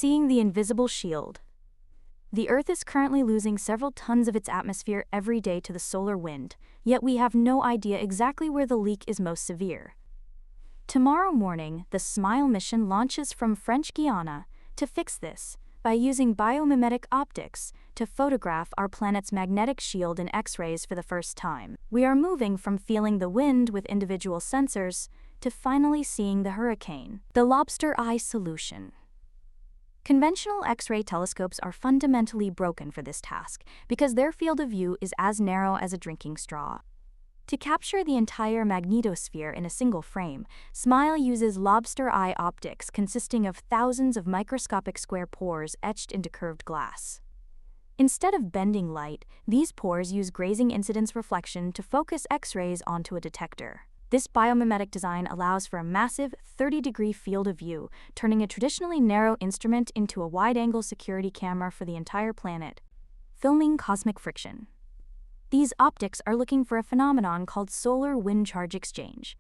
Seeing the invisible shield. The Earth is currently losing several tons of its atmosphere every day to the solar wind, yet we have no idea exactly where the leak is most severe. Tomorrow morning, the SMILE mission launches from French Guiana to fix this by using biomimetic optics to photograph our planet's magnetic shield in X-rays for the first time. We are moving from feeling the wind with individual sensors to finally seeing the hurricane. The Lobster Eye Solution. Conventional X-ray telescopes are fundamentally broken for this task because their field of view is as narrow as a drinking straw. To capture the entire magnetosphere in a single frame, SMILE uses lobster eye optics consisting of thousands of microscopic square pores etched into curved glass. Instead of bending light, these pores use grazing incidence reflection to focus X-rays onto a detector. This biomimetic design allows for a massive 30-degree field of view, turning a traditionally narrow instrument into a wide-angle security camera for the entire planet. Filming cosmic friction. These optics are looking for a phenomenon called solar wind charge exchange.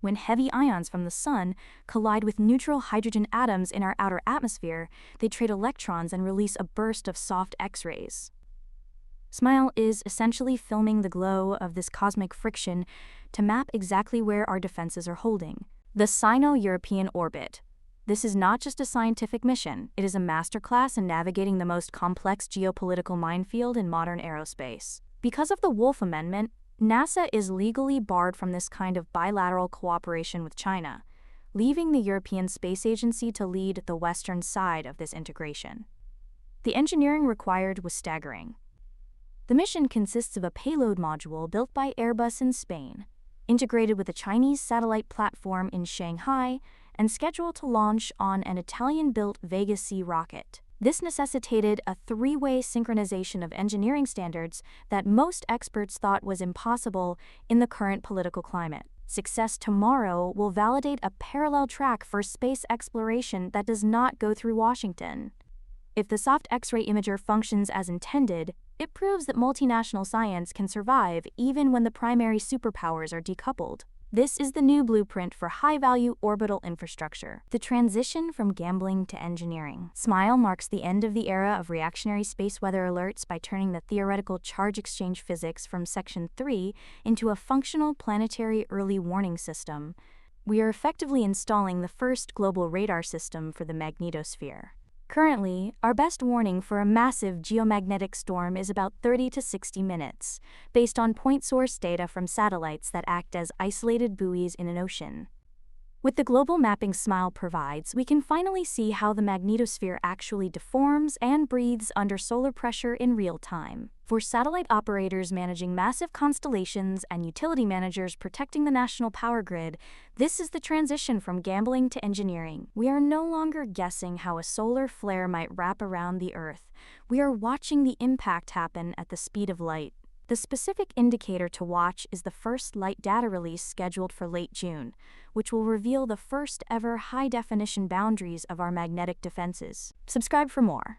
When heavy ions from the sun collide with neutral hydrogen atoms in our outer atmosphere, they trade electrons and release a burst of soft X-rays. SMILE is essentially filming the glow of this cosmic friction to map exactly where our defenses are holding. The Sino-European Orbit. This is not just a scientific mission, it is a masterclass in navigating the most complex geopolitical minefield in modern aerospace. Because of the Wolf Amendment, NASA is legally barred from this kind of bilateral cooperation with China, leaving the European Space Agency to lead the Western side of this integration. The engineering required was staggering. The mission consists of a payload module built by Airbus in Spain, integrated with a Chinese satellite platform in Shanghai, and scheduled to launch on an Italian-built Vega C rocket. This necessitated a three-way synchronization of engineering standards that most experts thought was impossible in the current political climate. Success tomorrow will validate a parallel track for space exploration that does not go through Washington. If the soft X-ray imager functions as intended, it proves that multinational science can survive even when the primary superpowers are decoupled. This is the new blueprint for high-value orbital infrastructure, the transition from gambling to engineering. SMILE marks the end of the era of reactionary space weather alerts by turning the theoretical charge exchange physics from Section 3 into a functional planetary early warning system. We are effectively installing the first global radar system for the magnetosphere. Currently, our best warning for a massive geomagnetic storm is about 30 to 60 minutes, based on point source data from satellites that act as isolated buoys in an ocean. With the global mapping SMILE provides, we can finally see how the magnetosphere actually deforms and breathes under solar pressure in real time. For satellite operators managing massive constellations and utility managers protecting the national power grid, this is the transition from gambling to engineering. We are no longer guessing how a solar flare might wrap around the Earth. We are watching the impact happen at the speed of light. The specific indicator to watch is the first light data release scheduled for late June, which will reveal the first ever high-definition boundaries of our magnetic defenses. Subscribe for more.